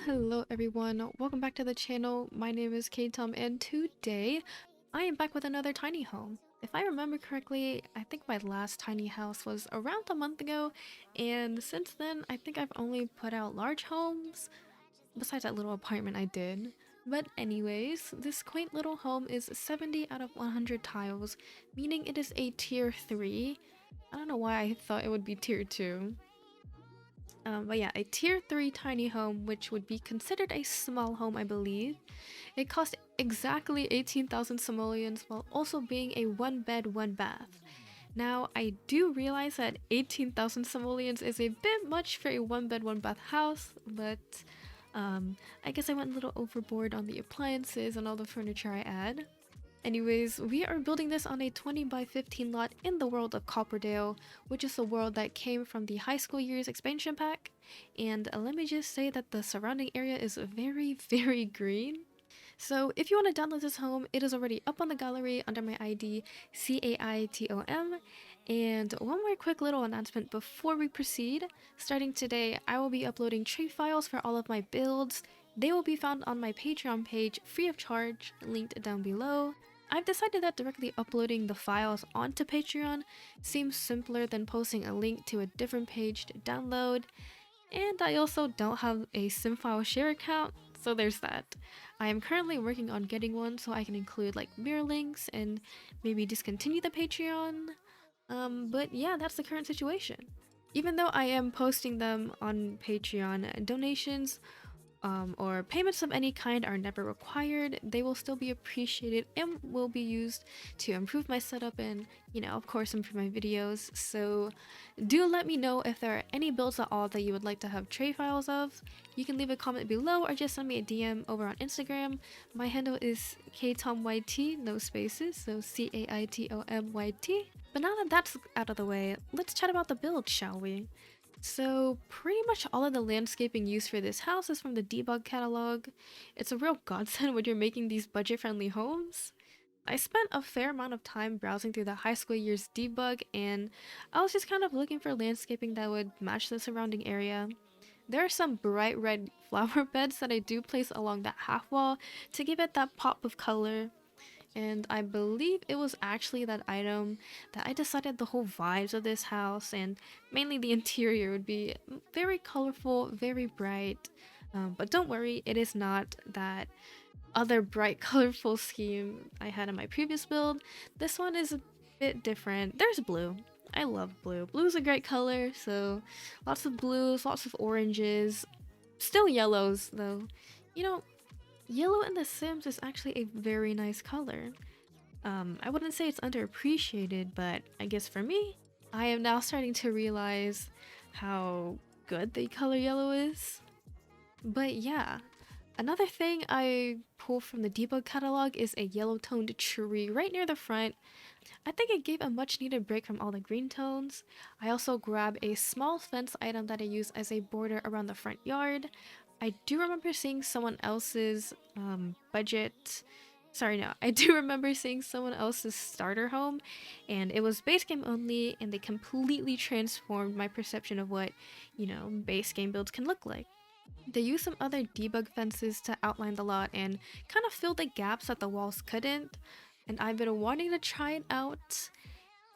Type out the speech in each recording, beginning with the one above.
Hello everyone, welcome back to the channel. My name is caitom and today I am back with another tiny home. If I remember correctly, I think my last tiny house was around a month ago, and since then I think I've only put out large homes, besides that little apartment I did. But anyways, this quaint little home is 70 out of 100 tiles, meaning it is a tier 3. I don't know why I thought it would be tier 2. But yeah, a tier 3 tiny home, which would be considered a small home, I believe. It cost exactly 18,000 simoleons while also being a 1 bed, 1 bath. Now, I do realize that 18,000 simoleons is a bit much for a 1 bed, 1 bath house, but I guess I went a little overboard on the appliances and all the furniture I add. Anyways, we are building this on a 20 by 15 lot in the world of Copperdale, which is the world that came from the high school years expansion pack. And let me just say that the surrounding area is very green. So if you want to download this home, it is already up on the gallery under my ID caitom. And one more quick little announcement before we proceed. Starting today, I will be uploading trait files for all of my builds. They will be found on my Patreon page free of charge, linked down below. I've decided that directly uploading the files onto Patreon seems simpler than posting a link to a different page to download, and I also don't have a SimFile share account, so there's that. I am currently working on getting one so I can include like mirror links and maybe discontinue the Patreon. But yeah, that's the current situation. Even though I am posting them on Patreon, donations or payments of any kind are never required. They will still be appreciated and will be used to improve my setup and, of course, improve my videos. So do let me know if there are any builds at all that you would like to have tray files of. You can leave a comment below or just send me a DM over on Instagram. My handle is caitomyt, no spaces, so caitomyt. But now that that's out of the way, let's chat about the build, shall we? So pretty much all of the landscaping used for this house is from the debug catalog. It's a real godsend when you're making these budget-friendly homes. I spent a fair amount of time browsing through the high school years debug, and I was just kind of looking for landscaping that would match the surrounding area. There are some bright red flower beds that I do place along that half wall to give it that pop of color. And I believe it was actually that item that I decided the whole vibes of this house and mainly the interior would be very colorful, very bright. But don't worry, it is not that other bright colorful scheme I had in my previous build. This one is a bit different. There's blue. I love blue. Blue is a great color, so lots of blues, lots of oranges, still yellows though. Yellow in The Sims is actually a very nice color. I wouldn't say it's underappreciated, but I guess for me, I am now starting to realize how good the color yellow is. But yeah, another thing I pulled from the debug catalog is a yellow toned tree right near the front. I think it gave a much needed break from all the green tones. I also grabbed a small fence item that I use as a border around the front yard. I do remember seeing someone else's I do remember seeing someone else's starter home, and it was base game only, and they completely transformed my perception of what, base game builds can look like. They used some other debug fences to outline the lot and kind of fill the gaps that the walls couldn't, and I've been wanting to try it out.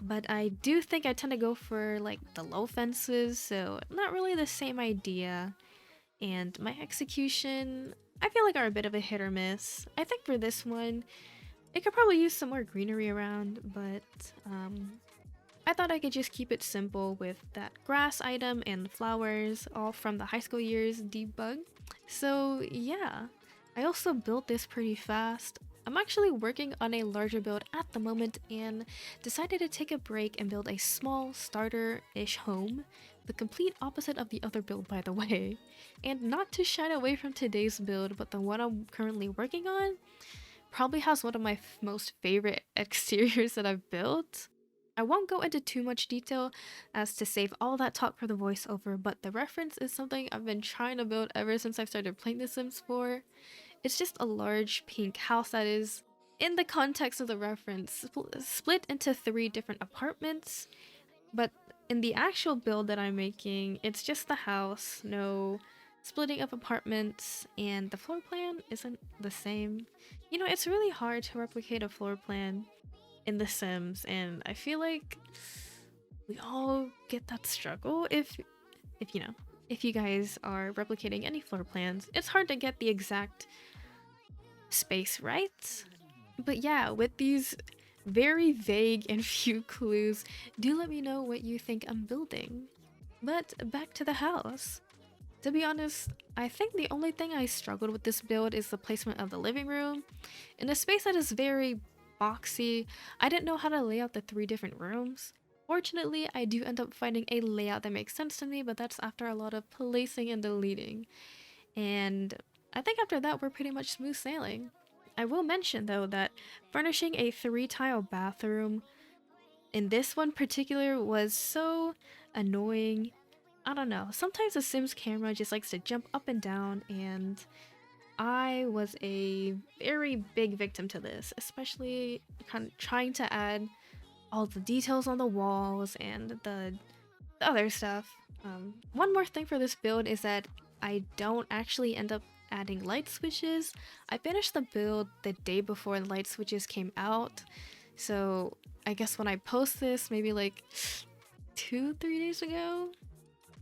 But I do think I tend to go for like the low fences, so not really the same idea. And my execution, I feel like are a bit of a hit or miss. I think for this one, it could probably use some more greenery around, but I thought I could just keep it simple with that grass item and flowers, all from the high school years debug. So yeah, I also built this pretty fast. I'm actually working on a larger build at the moment and decided to take a break and build a small starter-ish home, the complete opposite of the other build, by the way. And not to shine away from today's build, but the one I'm currently working on probably has one of my most favorite exteriors that I've built. I won't go into too much detail as to save all that talk for the voiceover, but the reference is something I've been trying to build ever since I've started playing The Sims 4. It's just a large pink house that is, in the context of the reference, split into 3 different apartments, but in the actual build that I'm making, it's just the house, no splitting up apartments, and the floor plan isn't the same. You know, it's really hard to replicate a floor plan in The Sims, and I feel like we all get that struggle if you know, if you guys are replicating any floor plans. It's hard to get the exact space right. But yeah, with these very vague and few clues, do let me know what you think I'm building. But back to the house. To be honest, I think the only thing I struggled with this build is the placement of the living room. In a space that is very boxy, I didn't know how to lay out the 3 different rooms. Fortunately, I do end up finding a layout that makes sense to me, but that's after a lot of placing and deleting. And I think after that, we're pretty much smooth sailing. I will mention though that furnishing a 3-tile bathroom in this one particular was so annoying. I don't know, sometimes the Sims camera just likes to jump up and down, and I was a very big victim to this, especially kind of trying to add all the details on the walls and the other stuff. One more thing for this build is that I don't actually end up adding light switches. I finished the build the day before the light switches came out, so I guess when I post this, maybe like 2-3 days ago,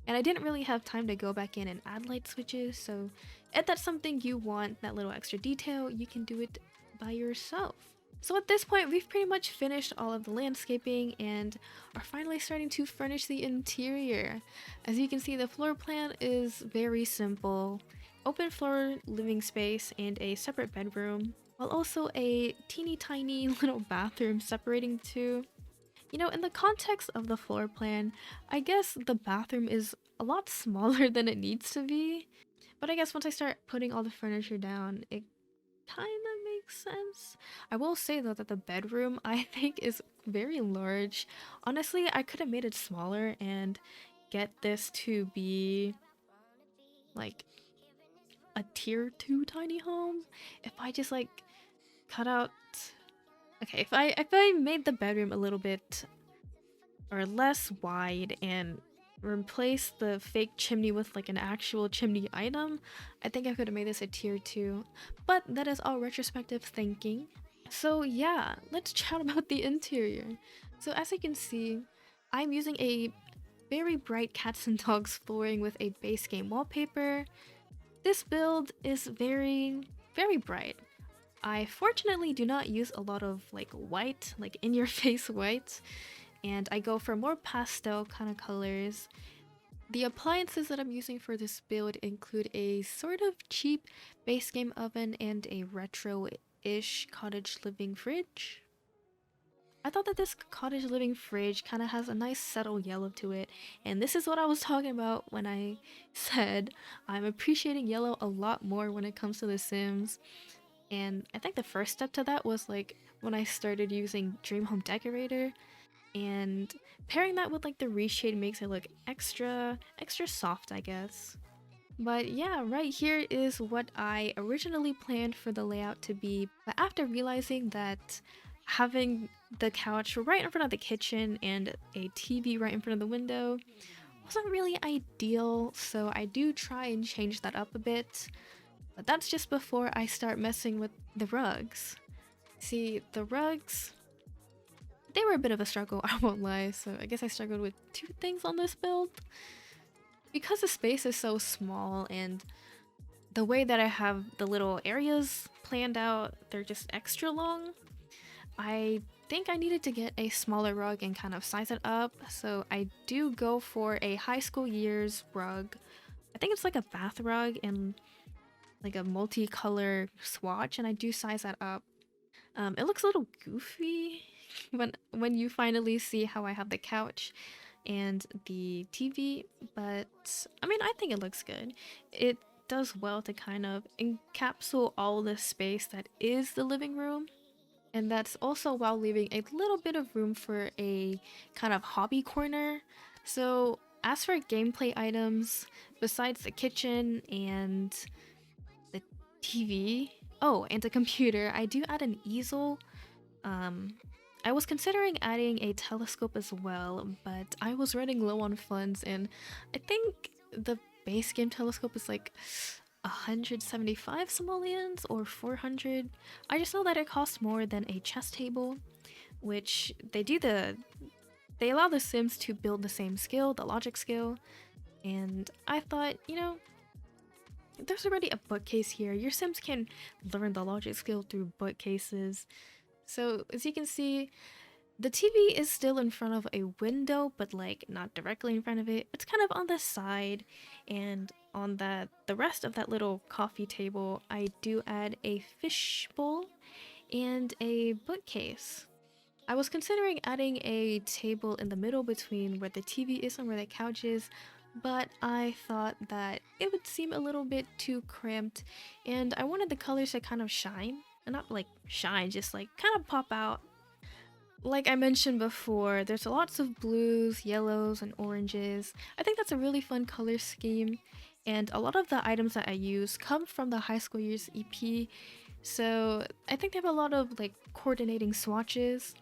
and I didn't really have time to go back in and add light switches, so if that's something you want, that little extra detail, you can do it by yourself. So at this point, we've pretty much finished all of the landscaping and are finally starting to furnish the interior. As you can see, the floor plan is very simple. Open floor living space and a separate bedroom, while also a teeny tiny little bathroom separating the two. You know, in the context of the floor plan, I guess the bathroom is a lot smaller than it needs to be. But I guess once I start putting all the furniture down, it kind of makes sense. I will say though that the bedroom I think is very large. Honestly, I could have made it smaller and get this to be like a tier 2 tiny home. If I just like cut out, okay, if I made the bedroom a little bit or less wide and replace the fake chimney with like an actual chimney item, I think I could have made this a tier 2. But that is all retrospective thinking. So yeah, let's chat about the interior. So as you can see, I'm using a very bright cats and dogs flooring with a base game wallpaper. This build is very bright. I fortunately do not use a lot of like white, like in your face white, and I go for more pastel kind of colors. The appliances that I'm using for this build include a sort of cheap base game oven and a retro-ish cottage living fridge. I thought that this cottage living fridge kind of has a nice subtle yellow to it, and this is what I was talking about when I said I'm appreciating yellow a lot more when it comes to The Sims. And I think the first step to that was like when I started using Dream Home Decorator, and pairing that with like the reshade makes it look extra soft, I guess. But yeah, right here is what I originally planned for the layout to be, but after realizing that having the couch right in front of the kitchen and a TV right in front of the window wasn't really ideal, so I do try and change that up a bit. But that's just before I start messing with the rugs. See, the rugs, they were a bit of a struggle, I won't lie, so I guess I struggled with 2 things on this build. Because the space is so small and the way that I have the little areas planned out, they're just extra long, I think I needed to get a smaller rug and kind of size it up, so I do go for a high school years rug. I think it's like a bath rug and like a multicolor swatch, and I do size that up. It looks a little goofy when you finally see how I have the couch and the TV, but I mean, I think it looks good. It does well to kind of encapsulate all the space that is the living room, and that's also while leaving a little bit of room for a kind of hobby corner. So as for gameplay items, besides the kitchen and the TV, oh, and a computer, I do add an easel. I was considering adding a telescope as well, but I was running low on funds, and I think the base game telescope is like 175 simoleons or 400. I just know that it costs more than a chess table, which they allow the Sims to build the same skill, the logic skill, and I thought, you know, there's already a bookcase here. Your Sims can learn the logic skill through bookcases. So as you can see, the TV is still in front of a window, but like not directly in front of it. It's kind of on the side, and on the rest of that little coffee table, I do add a fish bowl and a bookcase. I was considering adding a table in the middle between where the TV is and where the couch is, but I thought that it would seem a little bit too cramped, and I wanted the colors to kind of shine. And not like shine, just like kind of pop out. Like I mentioned before, there's lots of blues, yellows, and oranges. I think that's a really fun color scheme, and a lot of the items that I use come from the High School Years EP, so I think they have a lot of like coordinating swatches.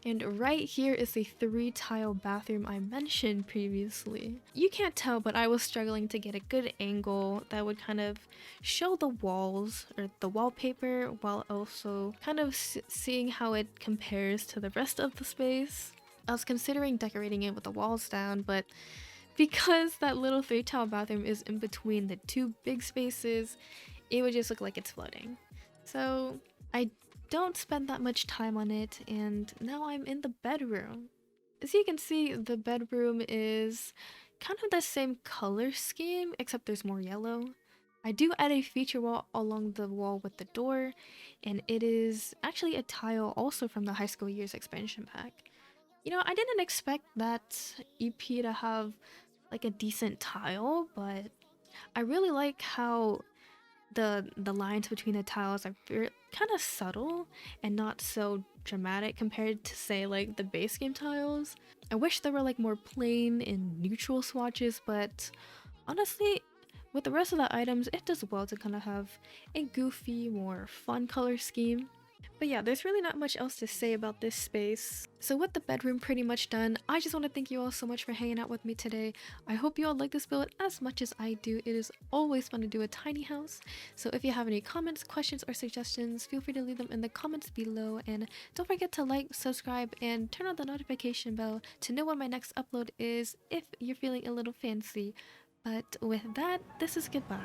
And right here is the 3-tile bathroom I mentioned previously. You can't tell, but I was struggling to get a good angle that would kind of show the walls or the wallpaper while also kind of seeing how it compares to the rest of the space. I was considering decorating it with the walls down, but because that little 3-tile bathroom is in between the two big spaces, it would just look like it's floating. So I don't spend that much time on it, and now I'm in the bedroom. As you can see, the bedroom is kind of the same color scheme, except there's more yellow. I do add a feature wall along the wall with the door, and it is actually a tile also from the High School Years expansion pack. You know, I didn't expect that EP to have like a decent tile, but I really like how the lines between the tiles are kind of subtle and not so dramatic compared to, say, like the base game tiles. I wish there were like more plain and neutral swatches, but honestly, with the rest of the items, it does well to kind of have a goofy, more fun color scheme. But yeah, there's really not much else to say about this space. So with the bedroom pretty much done, I just want to thank you all so much for hanging out with me today. I hope you all like this build as much as I do. It is always fun to do a tiny house. So if you have any comments, questions, or suggestions, feel free to leave them in the comments below. And don't forget to like, subscribe, and turn on the notification bell to know when my next upload is if you're feeling a little fancy. But with that, this is goodbye.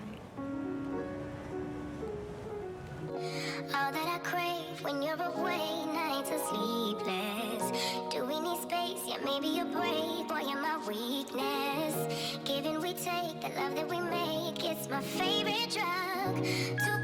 All that I crave when you're away, nights are sleepless. Do we need space? Yeah, maybe you're brave, boy, you're my weakness. Give and we take, the love that we make, it's my favorite drug.